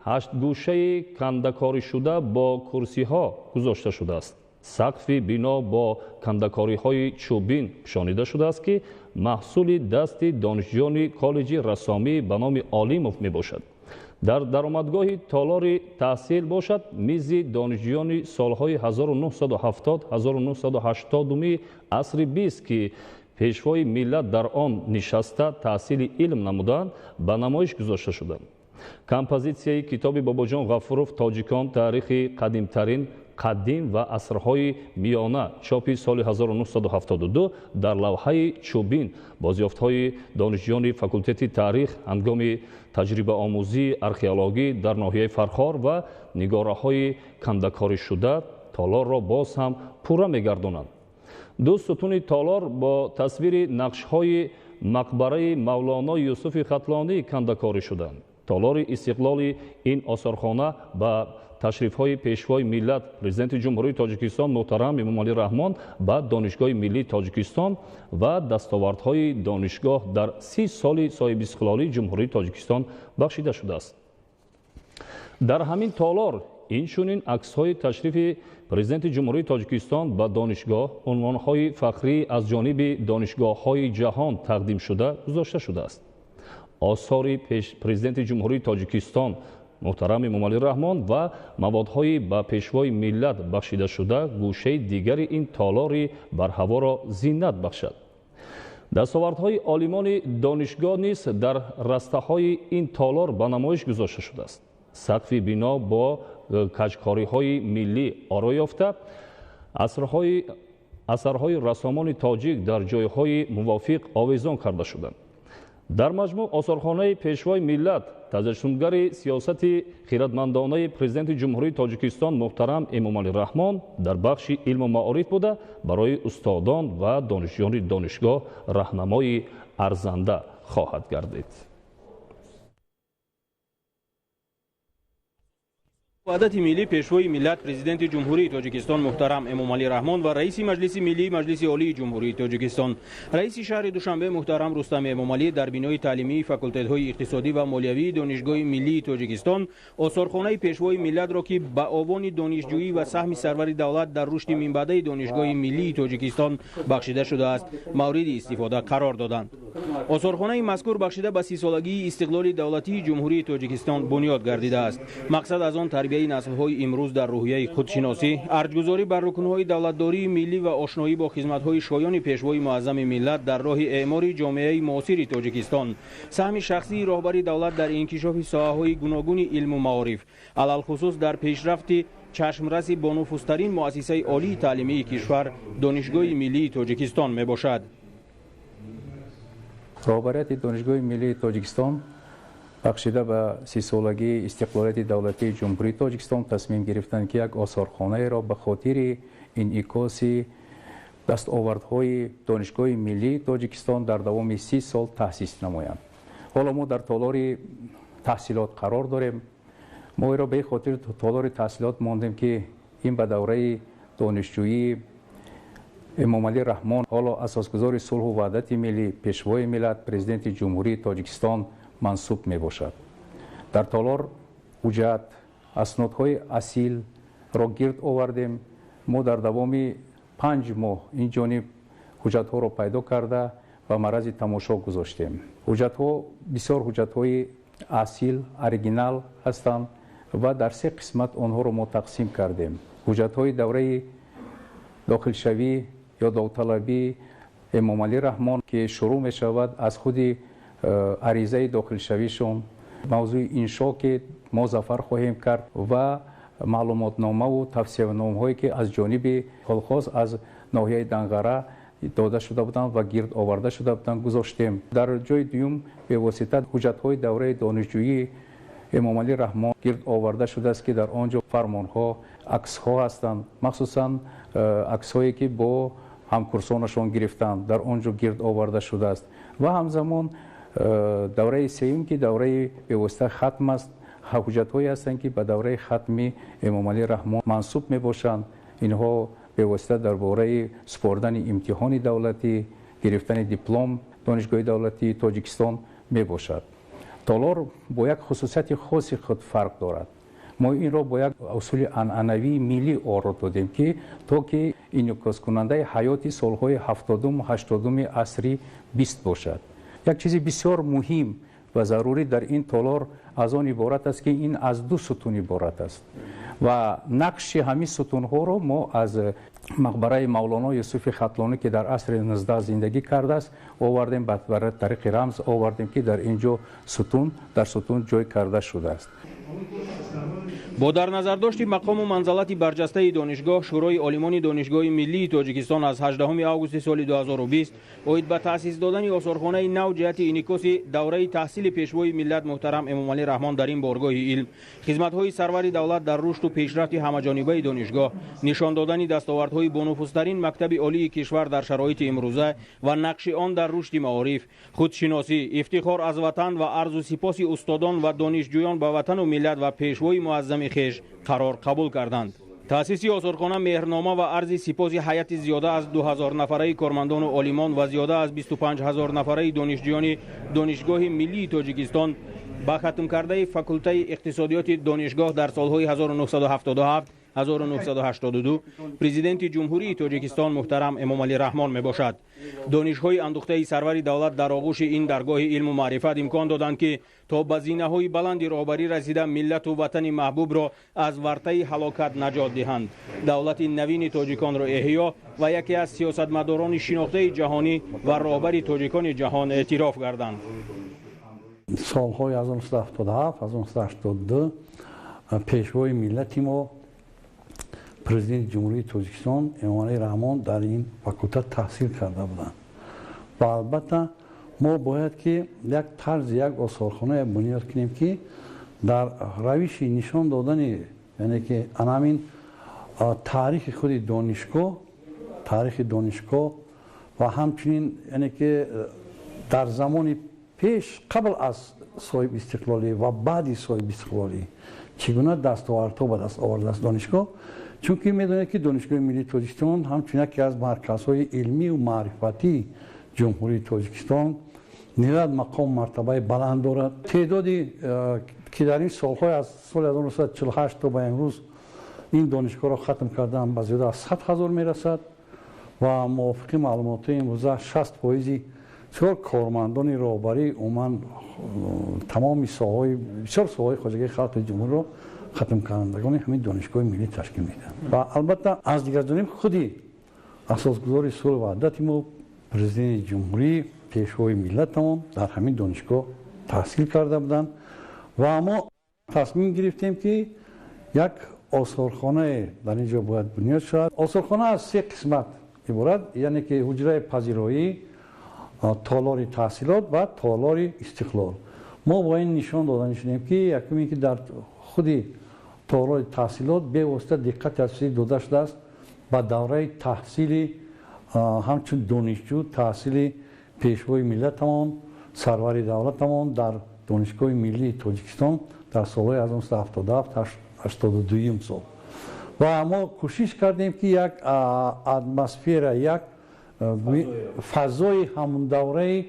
8 گوشه کنده‌کاری شده با کرسی ها گذاشته شده است. سقف بنا با کنده‌کاری های چوبین پوشانیده شده است که محصول دست دانشجویان کالج رسامی به نام عالیموف می باشد. در درآمدگاه تالار تحصیل باشد میز دانشجویان سالهای 1970-1980 عصر 20 که پیشوای ملت در آن نشسته تحصیل علم نمودند به نمایش گذاشته شدند. کمپوزیسیای کتاب باباجان غفوروف تاجیکان تاریخ قدیم و عصرهای میانه چاپی سال 1972 در لوحه چوبین بازیافت‌های دانشجویان فاکولته تاریخ هنگام تجربه آموزی ارخئولوژی در ناحیه فرخار و نگاره‌های کنده‌کاری شده تالار را باز هم پوره می‌گردانند. دو ستون تالار با تصویر نقش‌های مقبره مولانا یوسف خطلانی کنده‌کاری شدند. تالار استقلال این آثارخانه با تشریف‌های پیشوای ملت پرزیدنت جمهوری تاجیکستان محترم امامعلی رحمان به دانشگاه ملی تاجیکستان و دستاوردهای دانشگاه در 30 سال صاحب استقلالی جمهوری تاجیکستان بخشیده شده است. در همین تالار اینچنین عکس‌های تشریف پرزیدنت جمهوری تاجیکستان به دانشگاه، عنوان‌های فخری از جانب دانشگاه‌های جهان تقدیم شده گذاشته شده است. آثار پرزیدنت جمهوری تاجیکستان محترم امامعلی رحمان و موادهای به پیشوای ملت بخشیده شده گوشه دیگر این تالار بر هوا را زینت بخشد. دستاوردهای عالمان دانشگاه نیز در رسته‌های این تالار به نمایش گذاشته شده است. سقف بنا با کجکاری‌های ملی آرا یافته، اثرهای رسامان تاجیک در جایهای موافق آویزان کرده شدند. در مجموع آثارخانه پیشوای ملت تجسمگر سیاست خیرتمندانه پرزیدنت جمهوری تاجیکستان محترم امامعلی رحمان در بخش علم و معارف بوده برای استادان و دانشجویان دانشگاه راهنمای ارزنده خواهد گردید. وحدت ملی پیشوای ملت پرزیدنت جمهوری تاجیکستان محترم امامعلی رحمان و رئیس مجلس ملی مجلس عالی جمهوری تاجیکستان رئیس شهر دوشنبه محترم رستم امامعلی در بینای تعلیمی فاکولته‌های اقتصادی و مالیوی دانشگاه ملی تاجیکستان آثارخانه پیشوای ملت را که به آوان دانشجویی و سهم سرور دولت در رشد منبع دانشگاه ملی تاجیکستان بخشیده شده است مورد استفاده قرار دادند. осорхонаи мазкур бахшида ба 30 солагии истиқлоли давлатии ҷумҳурии тоҷикистон бунёд гардидааст. мақсад аз он тарбияи наслҳои имрӯз дар рӯҳияи худшиносӣ, арҷгузорӣ бар рукнҳои давлатдории миллӣ ва ошноӣ бо хизматҳои шоёни пешвои муаззами миллат дар роҳи эъмори ҷомеаи муосири тоҷикистон, саҳми шахсии роҳбари давлат дар инкишофи соҳаҳои гуногуни илму маориф, алалхусус дар пешрафти чашмраси бо нуфузтарин муассисаи олии таълимии кишвар, донишгоҳи миллии тоҷикистон мебошад. роҳбарияти донишгоҳи миллии тоҷикистон бахшида ба 30-солагии истиқлолияти давлатии ҷумҳурии тоҷикистон тасмим гирифтанд ки як осорхонаеро ба хотири инъикоси дастовардҳои донишгоҳи миллии тоҷикистон дар давоми 30 сол таъсис намоянд. ҳоло мо дар толори таҳсилот қарор дорем. мо иро ба хотири толори таҳсилот мондем ки ин ба давраи донишҷӯии эмомалӣ раҳмон, ҳоло асосгузори сулҳу ваҳдати миллӣ, пешвои миллат, президенти ҷумҳурии тоҷикистон мансуб мебошад. дар толор ҳуҷҷат, аснодҳои асилро гирд овардем. мо дар давоми 5 моҳ ин ҷониб ҳуҷҷатҳоро пайдо карда ба марази тамошо гузоштем. ҳуҷҷатҳо бисёр ҳуҷҷатҳои асил, оригинал ҳастанд ва дар 3 қисмат онҳоро мо тақсим кардем. ҳуҷҷатҳои давраи дохилшавӣ ё довталабии эмомалӣ раҳмон ки шурӯъ мешавад аз худи аризаи дохилшавишон, мавзӯи иншо ки мо зафар хоҳем кард ва маълумотномаву тавсияномаҳое ки аз ҷониби колхоз аз ноҳияи Данғара дода шуда буданд ва гирд оварда шуда буданд гузоштем. дар ҷои дуюм бевосита ҳуҷҷатҳои давраи донишҷӯии эмомалӣ раҳмон гирд оварда шудааст ки дар он ҷо фармонҳо, аксҳо ҳастанд, махсусан аксҳое ки бо ҳамкурсонашон гирифтанд, дар он ҷо гирд оварда шудааст. ва ҳамзамон давраи сеюм ки давраи бевосита хатм аст, ҳуҷҷатҳое ҳастанд ки ба давраи хатми эмомалӣ раҳмон мансуб мебошанд. инҳо бевосита дар бораи супордани имтиҳони давлатӣ, гирифтани диплом донишгоҳи давлатии тоҷикистон мебошад. толор бо як хусусияти хоси худ фарқ дорад. мо инро бо як усули анъанавии миллӣ оро додем ки то ки инъикоскунандаи ҳаёти солҳои 70-80 асри 20 бошад. як чизи бисёр муҳим ва зарурӣ дар ин толор аз он иборат аст ки ин аз 2 сутун иборат аст ва нақши ҳамин сутунҳоро мо аз мақбараи мавлоно юсуфи хатлонӣ ки дар асри 19 зиндагӣ кардааст овардем, ба тариқи рамз овардем ки дар ин ҷо сутун дар сутун ҷой карда шудааст. бо дар назардошти мақому манзалати барҷастаи донишгоҳ, шӯрои олимони донишгоҳи миллии тоҷикистон аз 18 августи соли 2020 оид ба таъсис додани осорхонаи нав ҷиҳати инъикоси давраи таҳсили пешвои миллат муҳтарам эмомалӣ раҳмон дар ин боргоҳи илм, хизматҳои сарвари давлат дар рушду пешрафти ҳамаҷонибаи донишгоҳ, нишон додани дастовардҳои бонуфузтарин мактаби олии кишвар дар шароити имрӯза ва нақши он дар рушди маориф, худшиносӣ, ифтихор аз ватан ва арзу сипоси устодон ва донишҷӯён ба ватану миллат ва пешвои муаззами хеш қарор қабул карданд. таъсиси осорхона меҳрнома ва арзи сипоси ҳайати зиёда аз 2000 нафараи кормандону олимон ва зиёда аз 25 000 нафараи донишҷӯёни донишгоҳи миллии тоҷикистон ба хатмкардаи факултаи иқтисодиёти донишгоҳ дар солҳои 1977 1982 президенти ҷумҳурии тоҷикистон муҳтарам эмомалӣ раҳмон мебошад. донишҳои андухтаи сарвари давлат дар оғӯши ин даргоҳи илму маърифат имкон доданд ки то ба зинаҳои баланди роҳбарӣ расида миллату ватани маҳбубро аз вартаи ҳалокат наҷот диҳанд, давлати навини тоҷиконро эҳё ва яке аз сиёсатмадорони шинохтаи ҷаҳонӣ ва роҳбари тоҷикони ҷаҳон эътироф гарданд. солҳои 1977-1982 пешвои миллати мо президенти ҷумҳурии тоҷикистон эмомалӣ раҳмон дар ин факулта таҳсил карда буданд. ва албатта мо бояд ки як тарзи як осорхонаe бунёд кунем ки дар равиши нишон додани яъне ки анамин таърихи худи донишгоҳ ва ҳамчунин яъне ки дар замони пеш қабл аз соҳиб истиқлолӣ ва баъди соҳиб истиқлолӣ чӣ гуна дастовардҳо ба даст овардааст донишгоҳ. чунки медонед ки донишгоҳи миллии тоҷикистон ҳамчун яке аз марказҳои илмию маърифатии ҷумҳурии тоҷикистон ниҳоят мақому мартабаи баланд дорад. теъдоди ки дар ин солҳои аз соли 1948 то ба имрӯз ин донишгоҳро хатм кардаанд ба зиёда аз 100 000 мерасад ва мувофиқи маълумоти имрӯза 60% چون کارمندان راهبری عموما تمام ساحه‌های بسیار ساحه‌های خواجگی خلق جمهور رو ختم کنندگان همین دانشگاه ملی تشکیل میدن و البته از دیگر جانب خودی اساسگذار صلح و وحدت ما پرزیدنت جمهوری پیشوای ملتمون در همین دانشگاه تحصیل کرده بودند و ما تصمیم گرفتیم که یک آثارخانه در اینجا باید بنیاد شود. آثارخانه از 3 قسمت عبارت، یعنی که حجره پذیرایی، تالار تحصیلات و تالار استقلال. ما با این نشان دادن شدیم که یکمی که در خودی تالار تحصیلات به واسطه دقت افزایی داده شده است با دوره تحصیل همچون دانشجو تحصیل پیشوای ملتمان سرور دولتمان در دانشگاه ملی تاجیکستان در سالهای 1977 تا 82 سال و ما کوشش کردیم که یک اتمسفر، یک فضای همون دوره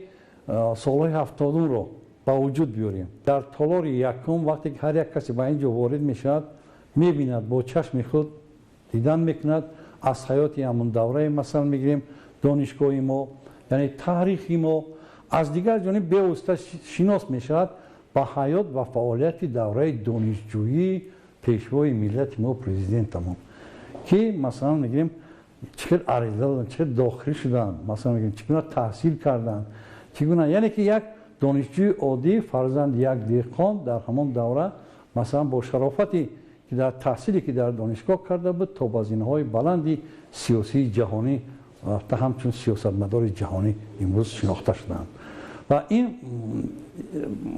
سالهای 70 رو با وجود بیاریم. در تالار یکم وقتی که هر یک کسی به اینجا وارد میشد میبیند، با چشم خود دیدن میکند از حیات همون دوره مثلا میگیریم دانشگاه ما، یعنی تاریخی ما از دیگر جانب به واسطه شناس میشد با حیات و فعالیت دوره دانشجویی پیشوای ملت ما پرزیدنت ما که مثلا میگیم چقدر عریضه دادن، چقدر داخلی شدن، مثلا میگیم چگونه تحصیل کردن، چگونه، یعنی که یک دانشجوی عادی فرزند یک دهقان در همان دوره مثلا با شرافتی که در تحصیلی که در دانشگاه کرده بود تا بازینه‌های بلندی سیاسی جهانی تا همچون سیاستمدار جهانی امروز شناخته شدند و این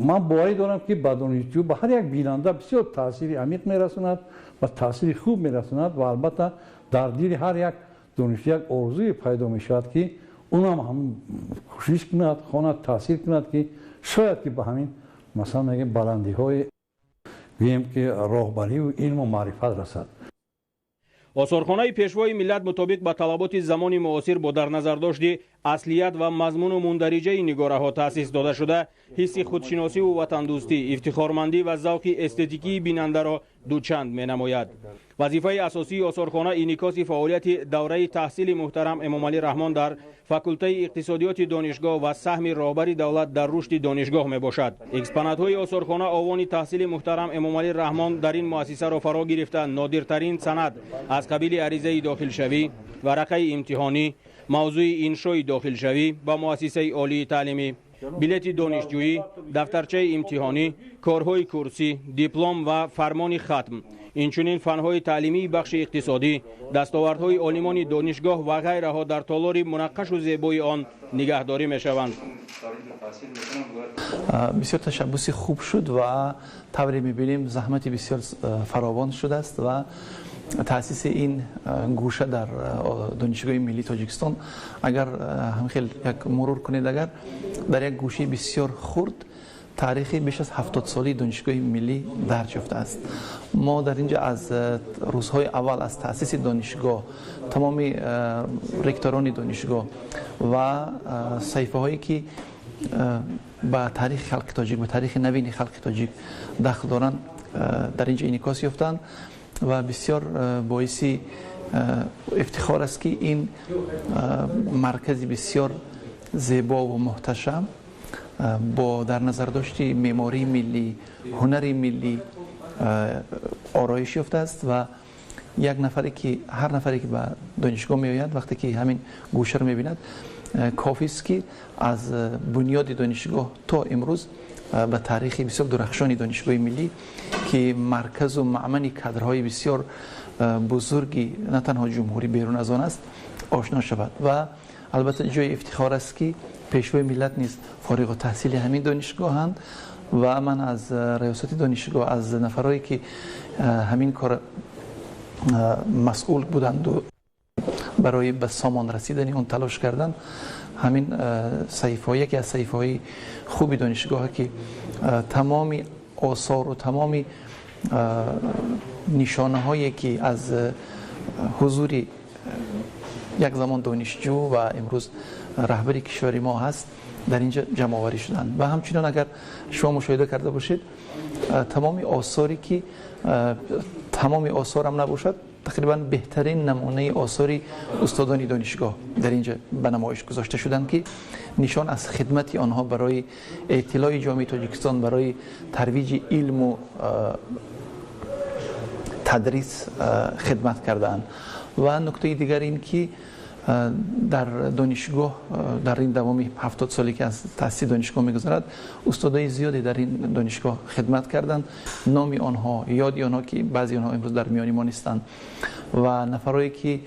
من باوری دارم که به دانشجو به هر یک بیننده بسیار تاثیر عمیق میرساند و تاثیر خوب میرساند و البته در دل هر یک دانشجو یک آرزوی پیدا میشود که اونم هم کوشش کند خواند تاثیر کند که شاید که به همین مثلا میگیم بلندی های بگیم که راهبری و علم و معرفت رسد. آثارخانه پیشوای ملت مطابق با طلبات زمان معاصر با در نظر داشت اصلیت و مضمون و مندرجه نگاره ها تأسیس داده شده، حس خودشناسی و وطن دوستی، افتخارمندی و ذوق استتیکی بیننده را دوچند می نماید. وظیفه اساسی آثارخانه انعکاس فعالیت دوره تحصیل محترم امام علی رحمان در فاکولته اقتصادیات دانشگاه و سهم راهبری دولت در رشد دانشگاه می باشد. اکسپونات های آثارخانه آوان تحصیل محترم امام علی رحمان در این مؤسسه را فرا گرفته نادرترین سند از قبیل عریضه داخل شوی، ورقه امتحانی، موضوع انشای داخل شوی با مؤسسه عالی تعلیمی، بلیت دانشجویی، دفترچه امتحانی، کارهای کورسی، دیپلم و فرمان ختم، اینچنین فنهای تعلیمی بخش اقتصادی، دستاوردهای عالمان دانشگاه و غیره ها در تالار منقش و زیبای آن نگهداری می شوند. بسیار تشبوسی خوب شد و طوری می‌بینیم زحمتی بسیار فراوان شده است و تأسیس این گوشه در دانشگاه ملی تاجیکستان اگر هم خیلی یک مرور کنید اگر در یک گوشه بسیار خرد تاریخی بیش از 70 سالی دانشگاه ملی درج یافته است. ما در اینجا از روزهای اول از تأسیس دانشگاه تمام رکتوران دانشگاه و صحیفه هایی که با تاریخ خلق تاجیک به تاریخ نوین خلق تاجیک دخل دارند در اینجا انعکاس یافتند و بسیار باعث افتخار است که این مرکز بسیار زیبا و محتشم با در نظر داشتی معماری ملی، هنر ملی آرایش یافته است و یک نفری که هر نفری که به دانشگاه می آید وقتی که همین گوشه رو می بیند کافی است که از بنیاد دانشگاه تا امروز به تاریخ بسیار درخشانی دانشگاه ملی که مرکز و معمن کادرهای بسیار بزرگی نه تنها جمهوری بیرون از آن است آشنا شود و البته جای افتخار است که پیشوای ملت نیز فارغ التحصیل همین دانشگاه هستند و من از ریاست دانشگاه از نفرایی که همین کار مسئول بودند و برای به سامان رسیدن اون تلاش کردند همین صحیفه یکی از صحیفه های خوبی دانشگاه که تمامی آثار و تمامی نشانه هایی که از حضور یک زمان دانشجو و امروز رهبری کشور ما هست در اینجا جمع آوری شدند و همچنین اگر شما مشاهده کرده باشید تمامی آثاری که تمامی آثار هم نباشد تقریبا بهترین نمونه آثاری استادان دانشگاه در اینجا به نمایش گذاشته شدند که نشان از خدمت آنها برای اطلاع جامعه تاجیکستان، برای ترویج علم و تدریس خدمت کردند. و نکته دیگر این که در دانشگاه در این دوام 70 سالی که از تأسیس دانشگاه می‌گذرد، استادای زیادی در این دانشگاه خدمت کردند. نام آنها، یاد آنها که بعضی آنها امروز در میان ما نیستند و نفرایی که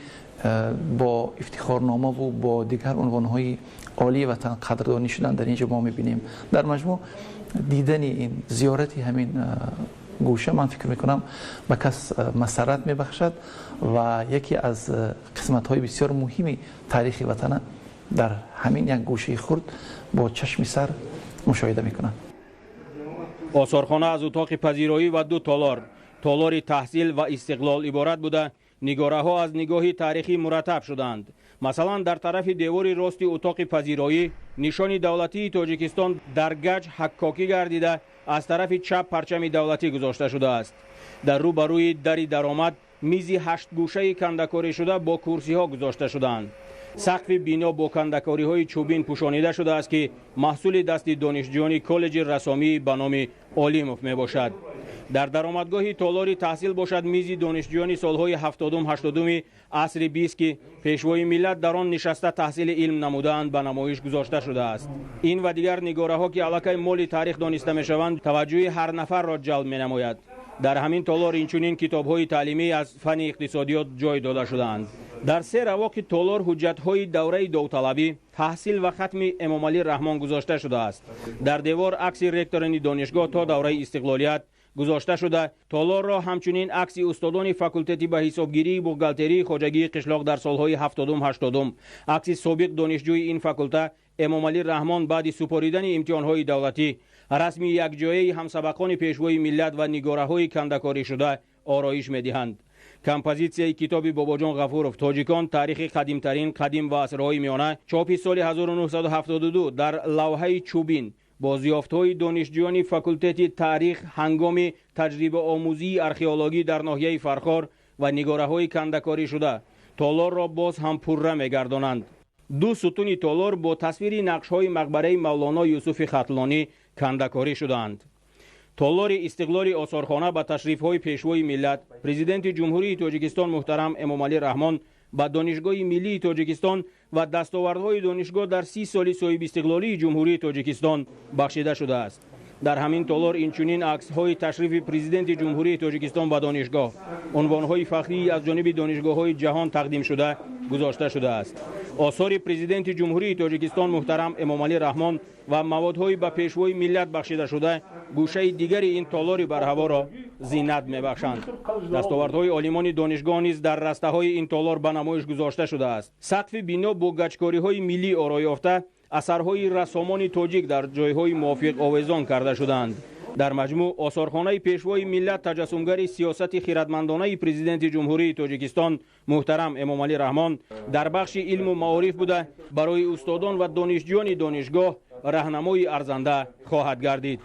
با افتخارنامه و با دیگر عنوان‌های عالی وطن قدردانی شدن در اینجا ما می‌بینیم. در مجموع دیدن این زیارت همین گوشه من فکر میکنم به کس مسرت میبخشد و یکی از قسمت‌های بسیار مهمی تاریخ وطن در همین یک گوشه خرد با چشم سر مشاهده میکنند. آثارخانه از اتاق پذیرایی و 2 تالار تحصیل و استقلال عبارت بوده. نگاره ها از نگاهی تاریخی مرتب شدند. مثلا در طرف دیوار راست اتاق پذیرایی نشان دولتی تاجیکستان در گچ حکاکی گردیده از طرف چپ پرچم دولتی گذاشته شده است. در روبروی دری درآمد میزی 8 گوشه کندکاری شده با کرسی ها گذاشته شدند. سقف بینا با کندکاری های چوبین پوشانیده شده است که محصول دست دانشجویان کالج رسامی به نام آلیموف می باشد. در درآمدگاه تالار تحصیل باشد میزی دانشجویان سالهای 70-80 عصر 20 که پیشوای ملت در آن نشسته تحصیل علم نمودند به نمایش گذاشته شده است. این و دیگر نگاره ها که علاقه مال تاریخ دانسته می شوند توجه هر نفر را جلب می نماید. در همین تالار اینچنین کتاب های تعلیمی از فن اقتصادیات جای داده شدند. در 3 رواق تالار حجت های دوره داوطلبی، تحصیل و ختم امام علی رحمان گذاشته شده است. در دیوار عکس رکتوران دانشگاه تا دوره استقلالیت گذاشته شده. تالار را همچنین عکس استادان فاکولتتی به حسابگیری بوغالتری خواجگی قشلاق در سالهای 70-80، عکس سابق دانشجوی این فاکولته امام علی رحمان بعد سپاریدن امتحانهای دولتی، رسم یک جایه همسبقان پیشوای ملت و نگاره های کندکاری شده آرایش می‌دهند. کمپوزیسیون کتاب باباجان غفورов تاجیکان تاریخ قدیمترین قدیم و عصرهای میانه چاپ سال 1972 در لوحه چوبین با زیافت‌های دانشجویان فاکولته تاریخ هنگام تجربه آموزی ارخئولوژی در ناحیه فرخار و نگاره‌های کندکاری شده تالار را باز هم پرره می‌گردانند. 2 ستون تالار با تصویر نقش‌های مقبره مولانا یوسف ختلانی کندکاری شدند. تالار استقلال آثارخانه با تشریف‌های پیشوای ملت پرزیدنت جمهوری تاجیکستان محترم امام علی رحمان با دانشگاه ملی تاجیکستان و دستاوردهای دانشگاه در 30 سال صاحب استقلالی جمهوری تاجیکستان بخشیده شده است. در همین تالار اینچنین عکس‌های تشریف پرزیدنت جمهوری تاجیکستان به دانشگاه، عنوان‌های فخری از جانب دانشگاه‌های جهان تقدیم شده گذاشته شده است. آثار پرزیدنت جمهوری تاجیکستان محترم امام علی رحمان و موادهای به پیشوای ملت بخشیده شده گوشه دیگر این تالار برهوا را زینت می‌بخشند. دستاوردهای عالمان دانشگاه نیز در رسته‌های این تالار به نمایش گذاشته شده است. سقف بنا با گچکاری‌های ملی آرای یافته اثرهای رسامان تاجیک در جایهای موافق آویزان کرده شدند. در مجموع آثارخانه پیشوای ملت تجسمگر سیاست خردمندانه پرزیدنت جمهوری تاجیکستان محترم امام علی رحمان در بخش علم و معارف بوده برای استادان و دانشجویان دانشگاه راهنمای ارزنده خواهد گردید.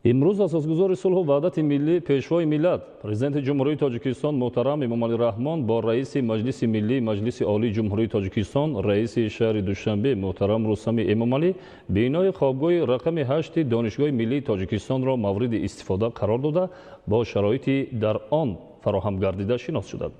امروز اساسگزار صلح و وحدت ملی پیشوای ملت پرزیدنت جمهوری تاجیکستان محترم امام علی رحمان با رئیس مجلس ملی مجلس عالی جمهوری تاجیکستان رئیس شهر دوشنبه محترم رستم امام علی بینای خوابگاه رقم 8 دانشگاه ملی تاجیکستان را مورد استفاده قرار داده با شرایطی در آن فراهم گردیده شناخته شد.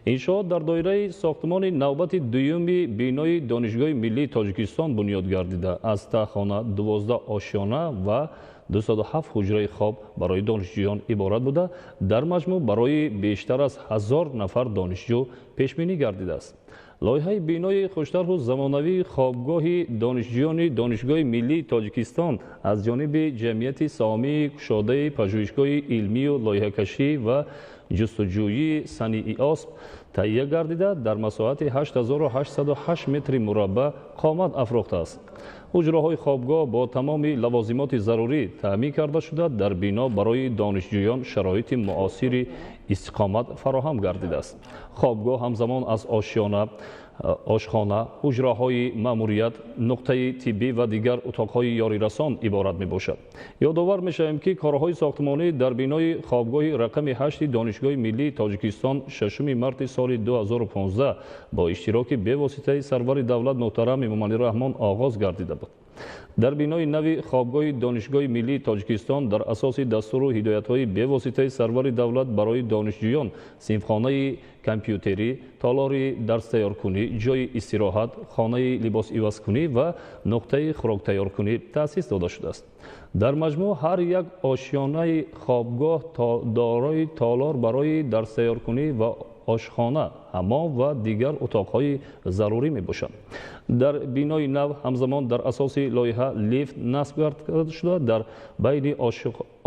انشاءات در دایره ساختمان نوبت دوم بینای دانشگاه ملی تاجیکستان بنیاد گردیده. از تخانه 12 آشیانه و 207 حجره خواب برای دانشجویان عبارت بوده. در مجموع برای بیشتر از 1000 نفر دانشجو پیشبینی گردیده است. لایحه بینای خوشطرح و زمانوی خوابگاه دانشجویان دانشگاه ملی تاجیکستان از جانب جمعیت سهامی گشاده پژوهشگاه علمی و لایحه‌کشی و جستجویی صنیعی اسب تهیه گردیده در مساحت 8808 متر مربع قامت افروخته است. حجره‌های خوابگاه با تمام لوازمات ضروری تامین کرده شده. در بنا برای دانشجویان شرایط معاصر استقامت فراهم گردیده است. خوابگاه همزمان از آشیانه ошхона, ҳуҷраҳои маъмурият, нуқтаи тиббӣ ва дигар утоқҳои ёрирасон иборат мебошад. ёдовар мешавем ки корҳои сохтмонӣ дар бинои хобгоҳи рақами 8 донишгоҳи миллии Тоҷикистон 6 марти соли 2015 бо иштироки бевоситаи сарвари давлат муҳтарам Эмомалӣ Раҳмон оғоз гардида буд. дар бинои нави хобгоҳи донишгоҳи миллии Тоҷикистон дар асоси дастуру ҳидоятҳои бевоситаи сарвари давлат барои донишҷӯён синфхонаи компютерӣ, толори дарстайёркунӣ, ҷойи истироҳат, хонаи либосивазкунӣ ва нуқтаи хӯроктайёркунӣ таъсис дода шудааст. дар маҷмӯъ ҳар як ошёнаи хобгоҳ дорои толор барои дарстайёркунӣ ва ошхона, ҳаммом ва дигар утоқҳои зарурӣ мебошанд. дар бинои нав ҳамзамон дар асоси лоиҳа лифт насб карда шуда, дар байни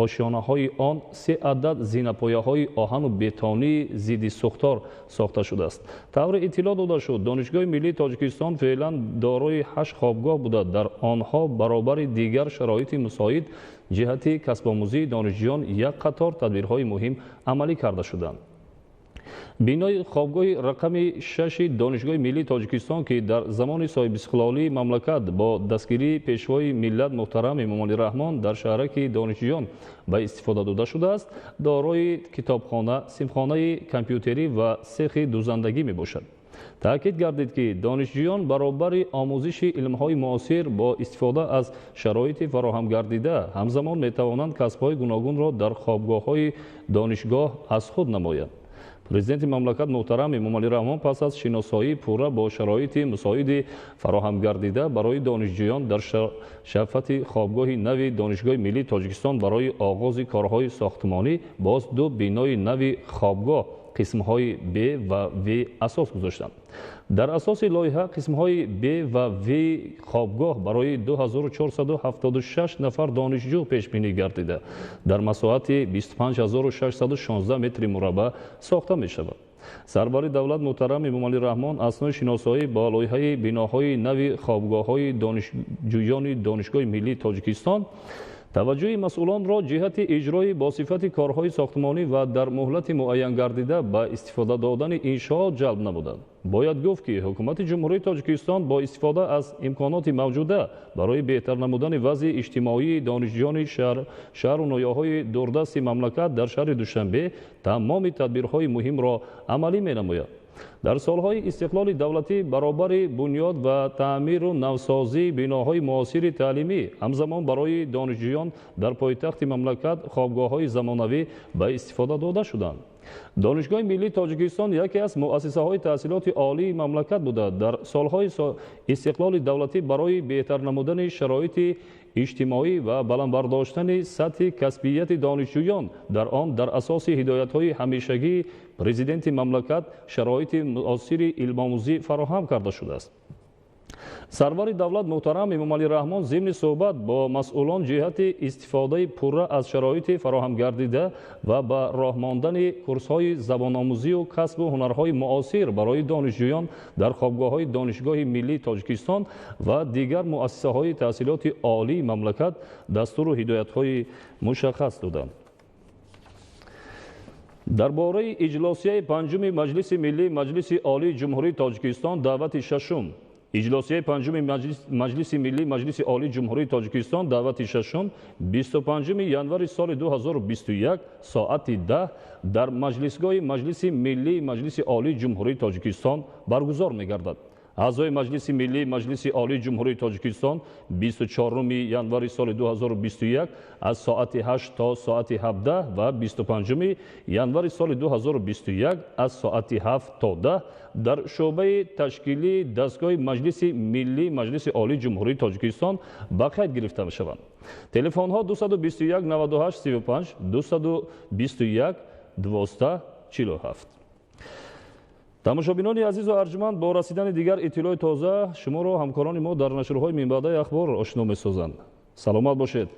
ошёнаҳои он 3 адад зинапояҳои оҳану бетонии зидди сӯхтор сохта шудааст. тавре иттилоъ дода шуд, донишгоҳи миллии Тоҷикистон феълан дорои 8 хобгоҳ буда, дар онҳо баробари дигар шароити мусоид ҷиҳати касбомӯзии донишҷӯён як қатор тадбирҳои муҳим амалӣ карда шуданд. бинои хобгоҳи рақами 6 донишгоҳи миллии Тоҷикистон, ки дар замони соҳибистиқлолии мамлакат бо дастгирии пешвои миллат муҳтарам Эмомалӣ Раҳмон дар шаҳраки донишҷӯён ба истифода дода шудааст, дорои китобхона, синфхонаи компютерӣ ва сехи дузандагӣ мебошад. таъкид гардид ки донишҷӯён баробари омӯзиши илмҳои муосир бо истифода аз шароити фароҳамгардида ҳамзамон метавонанд касбҳои гуногунро дар хобгоҳҳои донишгоҳ аз худ намоянд. президенти мамлакат муҳтарам Эмомалӣ Раҳмон пас аз шиносоии пурра бо шароити мусоиди фароҳамгардида барои донишҷӯён дар шафати хобгоҳи нави донишгоҳи миллии Тоҷикистон барои оғози корҳои сохтмонӣ боз 2 бинои нави хобгоҳ қисмҳои Б ва В асос гузоштанд. дар асоси лоиҳа қисмҳои Б ва В хобгоҳ барои 2476 нафар донишҷӯ пешбинӣ гардида, дар масоҳати 25616 метри мураббаъ сохта мешавад. сарвари давлат муҳтарам Эмомалӣ Раҳмон аснои шиносоӣ ба лоиҳаи биноҳои нави хобгоҳҳои донишҷӯёни донишгоҳи миллии Тоҷикистон таваҷҷӯҳи масъулонро ҷиҳати иҷрои босифати корҳои сохтмонӣ ва дар муҳлати муайян гардида ба истифода додани иншоот ҷалб намуданд. бояд гуфт ки ҳукумати ҷумҳурии Тоҷикистон бо истифода аз имконоти мавҷуда барои беҳтар намудани вазъи иҷтимоии донишҷӯёни шаҳру ноҳияҳои дурдасти мамлакат дар шаҳри Душанбе тамоми тадбирҳои муҳимро амалӣ менамояд. дар солҳои истиқлоли давлатӣ баробари бунёд ва таъмиру навсозии биноҳои муосири таълимӣ ҳамзамон барои донишҷӯён дар пойтахти мамлакат хобгоҳҳои замонавӣ ба истифода дода шуданд. донишгоҳи миллии Тоҷикистон яке аз муассисаҳои таҳсилоти олии мамлакат буда, дар солҳои истиқлоли давлатӣ барои беҳтар намудани шароити иҷтимоӣ ва баландбардоштани сатҳи касбияти донишҷӯён дар он дар асоси ҳидоятҳои ҳамешагии президенти мамлакат шароити муосири илмомӯзӣ фароҳам карда шудааст. сарвари давлат муҳтарам Эмомалӣ Раҳмон зимни суҳбат бо масъулон ҷиҳати истифодаи пурра аз шароити фароҳамгардида ва ба роҳ мондани курсҳои забономӯзию касбу ҳунарҳои муосир барои донишҷӯён дар хобгоҳҳои донишгоҳи миллии Тоҷикистон ва дигар муассисаҳои таҳсилоти олии мамлакат дастуру ҳидоятҳои мушаххас доданд. дар бораи иҷлосияи 5-уми Маҷлиси Миллии Маҷлиси Олии Ҷумҳурии Тоҷикистон даъвати 6-ум иҷлосияи 5-уми Маҷлиси Миллии Маҷлиси Олии Ҷумҳурии Тоҷикистон даъвати 6-ум 25 январи соли 2021 соати 10 дар маҷлисгоҳи Маҷлиси Миллии Маҷлиси Олии Ҷумҳурии Тоҷикистон баргузор мегардад. аъзои Маҷлиси Миллии Маҷлиси Олии Ҷумҳурии Тоҷикистон 24 январи соли 2021 аз соати 8 то соати 17 ва 25 январи соли 2021 аз соати 7 то 10 дар шӯъбаи ташкилии дастгоҳи Маҷлиси Миллии Маҷлиси Олии Ҷумҳурии Тоҷикистон ба қайд гирифта мешаванд. телефонҳо 221 98 35 221 12 47. тамошобинони азизу арҷуманд, бо расидани дигар иттилоъи тоза шуморо ҳамкорони мо дар нашрҳои минбаъдаи ахбор ошно месозанд. саломат бошед.